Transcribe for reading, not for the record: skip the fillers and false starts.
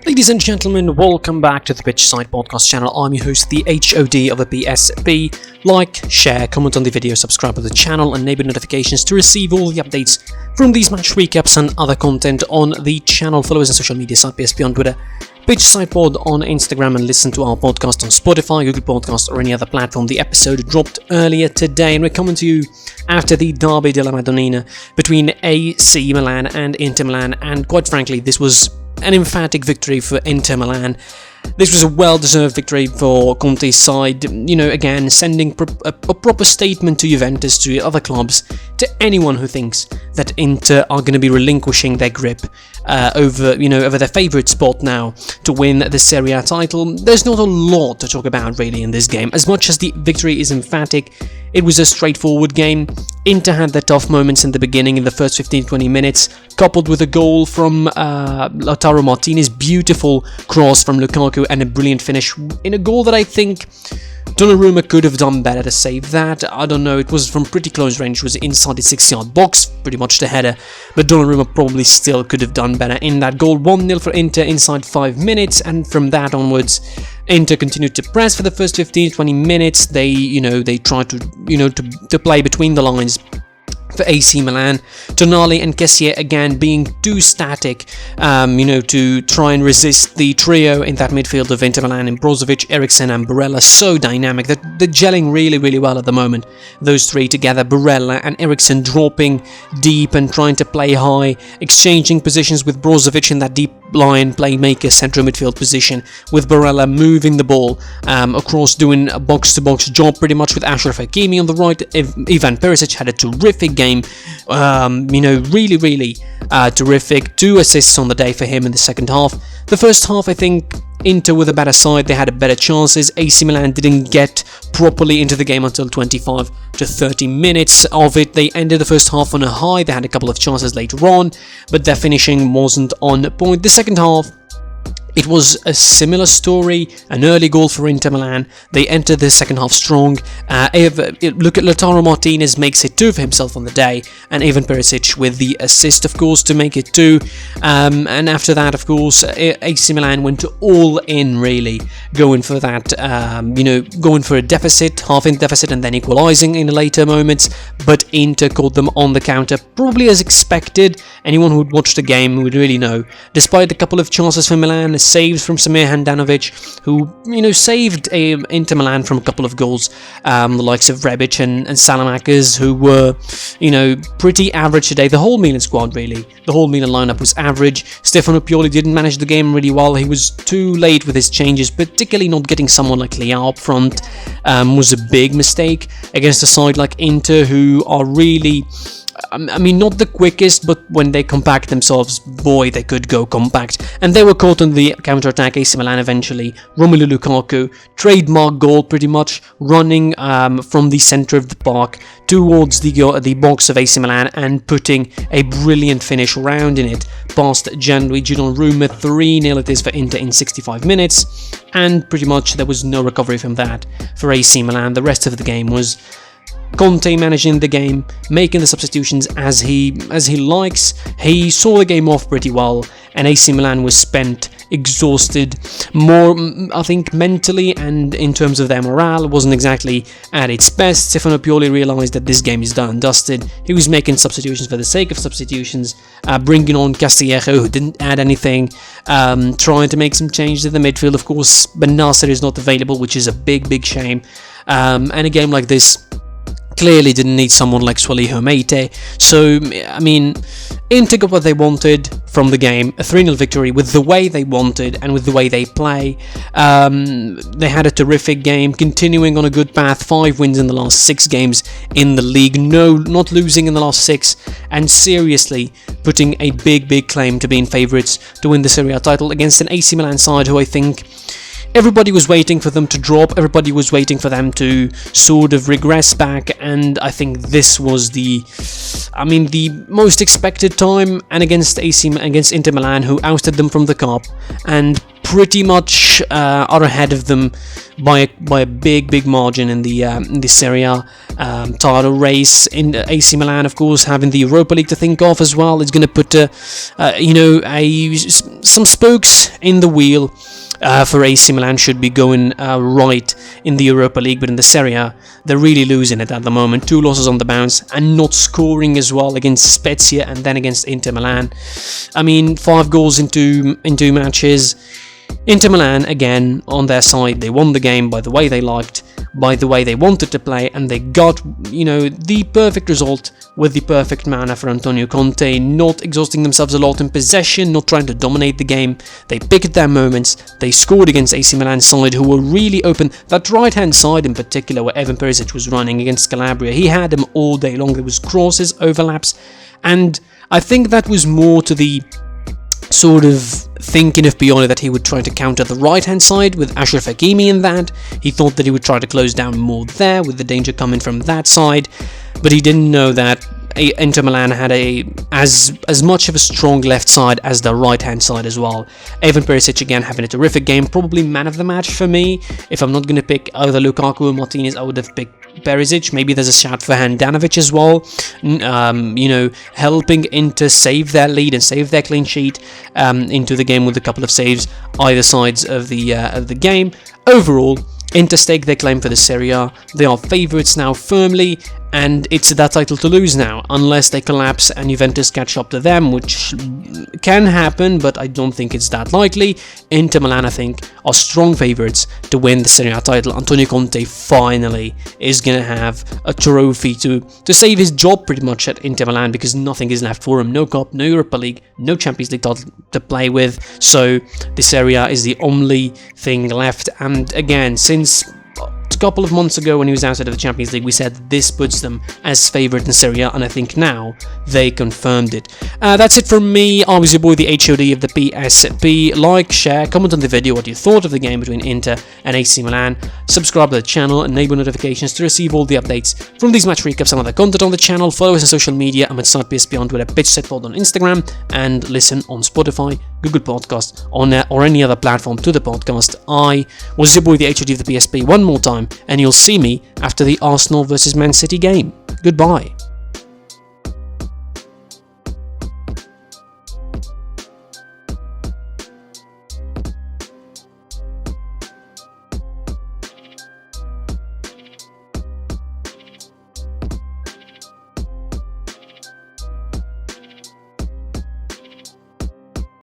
Ladies and gentlemen, welcome back to the Pitchside Podcast channel. I'm your host, the HOD of the PSP. Like, share, comment on the video, subscribe to the channel, and enable notifications to receive all the updates from these match recaps and other content on the channel. Follow us on social media, PSP on Twitter, Pitchside Pod on Instagram, and listen to our podcast on Spotify, Google Podcast, or any other platform. The episode dropped earlier today, and we're coming to you after the Derby della Madonnina between AC Milan and Inter Milan, and quite frankly, this was an emphatic victory for Inter Milan. This was a well-deserved victory for Conte's side, again, sending a proper statement to Juventus, to other clubs, to anyone who thinks that Inter are going to be relinquishing their grip over their favourite spot now to win the SerieA title. There's not a lot to talk about really in this game. As much as the victory is emphatic, it was a straightforward game. Inter had their tough moments in the beginning, in the first 15-20 minutes, coupled with a goal from Lautaro Martinez, beautiful cross from Lukaku, and a brilliant finish in a goal that I think Donnarumma could have done better to save that. I don't know, it was from pretty close range, it was inside the 6-yard box, pretty much the header, but Donnarumma probably still could have done better in that goal. 1-0 for Inter inside 5 minutes, and from that onwards, Inter continued to press for the first 15-20 minutes. They tried to play between the lines for AC Milan. Tonali and Kessié again being too static, to try and resist the trio in that midfield of Inter Milan in Brozovic, Eriksen and Barella. So dynamic. They're gelling really, really well at the moment. Those three together, Barella and Eriksen dropping deep and trying to play high, exchanging positions with Brozovic in that deep line playmaker central midfield position, with Barella moving the ball across, doing a box-to-box job pretty much with Achraf Hakimi on the right. Ivan Perisic had a terrific game, really terrific. 2 assists on the day for him in the second half. The first half, I think Inter with a better side, they had better chances. AC Milan didn't get properly into the game until 25 to 30 minutes of it. They ended the first half on a high. They had a couple of chances later on, but their finishing wasn't on point. The second half, it was a similar story, an early goal for Inter Milan. They entered the second half strong. Look at Lautaro Martinez makes it 2 for himself on the day, and Ivan Perisic with the assist, of course, to make it 2. And after that, of course, AC Milan went all in, really, going for that, going for a deficit, half-in deficit, and then equalising in the later moments. But Inter caught them on the counter, probably as expected. Anyone who would watch the game would really know. Despite a couple of chances for Milan, saves from Samir Handanovic, who saved Inter Milan from a couple of goals, the likes of Rebic and Salamakers, who were pretty average today. The whole Milan squad, really, the whole Milan lineup was average. Stefano Pioli didn't manage the game really well. He was too late with his changes, particularly not getting someone like Leao up front was a big mistake against a side like Inter, who are really, not the quickest, but when they compact themselves, boy, they could go compact. And they were caught on the counter-attack, AC Milan eventually. Romelu Lukaku, trademark goal pretty much, running from the centre of the park towards the box of AC Milan and putting a brilliant finish round in it past Gianluigi Donnarumma. 3-0 it is for Inter in 65 minutes, and pretty much there was no recovery from that for AC Milan. The rest of the game was Conte managing the game, making the substitutions as he likes. He saw the game off pretty well, and AC Milan was spent, exhausted, more, I think, mentally, and in terms of their morale, wasn't exactly at its best. Stefano Pioli realised that this game is done and dusted. He was making substitutions for the sake of substitutions, bringing on Castillejo, who didn't add anything, trying to make some changes in the midfield, of course. But Nasser is not available, which is a big shame. And a game like this clearly didn't need someone like Swaliho Meite. So, Inter got what they wanted from the game, a 3-0 victory with the way they wanted and with the way they play. They had a terrific game, continuing on a good path, 5 wins in the last 6 games in the league, not losing in the last 6, and seriously putting a big claim to being favourites to win the SerieA title against an AC Milan side who I think everybody was waiting for them to drop, everybody was waiting for them to sort of regress back, and I think this was the most expected time, and against Inter Milan, who ousted them from the cup, and pretty much are ahead of them by a big margin in the SerieA title race. In AC Milan, of course, having the Europa League to think of as well, is going to put some spokes in the wheel for AC Milan. Should be going right in the Europa League, but in the SerieA, they're really losing it at the moment. 2 losses on the bounce and not scoring as well against Spezia and then against Inter Milan. I mean, 5 goals in two matches. Inter Milan, again, on their side, they won the game by the way they liked, by the way they wanted to play, and they got, the perfect result with the perfect manner for Antonio Conte, not exhausting themselves a lot in possession, not trying to dominate the game. They picked their moments, they scored against AC Milan's side, who were really open. That right-hand side in particular, where Ivan Perisic was running against Calabria, he had them all day long. There was crosses, overlaps, and I think that was more to the sort of thinking of Pioli that he would try to counter the right-hand side with Achraf Hakimi in that. He thought that he would try to close down more there with the danger coming from that side, but he didn't know that Inter Milan had as much of a strong left side as the right-hand side as well. Ivan Perisic again having a terrific game, probably man of the match for me. If I'm not going to pick either Lukaku or Martinez, I would have picked Perisic. Maybe there's a shout for Handanovic as well, helping Inter save their lead and save their clean sheet into the game with a couple of saves either sides of the game. Overall, Inter stake their claim for the SerieA. They are favourites now firmly, and it's that title to lose now, unless they collapse and Juventus catch up to them, which can happen, but I don't think it's that likely. Inter Milan, I think, are strong favourites to win the SerieA title. Antonio Conte finally is going to have a trophy to save his job pretty much at Inter Milan, because nothing is left for him. No Cup, no Europa League, no Champions League title to play with, so the SerieA is the only thing left. And again, since a couple of months ago when he was outside of the Champions League, we said this puts them as favourite in SerieA, and I think now they confirmed it. That's it from me. I was your boy, the HOD of the PSP. Like, share, comment on the video what you thought of the game between Inter and AC Milan. Subscribe to the channel, enable notifications to receive all the updates from these match recaps and other content on the channel. Follow us on social media. I'm at PSP on Twitter, PitchSetPod on Instagram, and listen on Spotify, Google Podcasts, or any other platform to the podcast. I was your boy, the HOD of the PSP, one more time, and you'll see me after the Arsenal versus Man City game. Goodbye.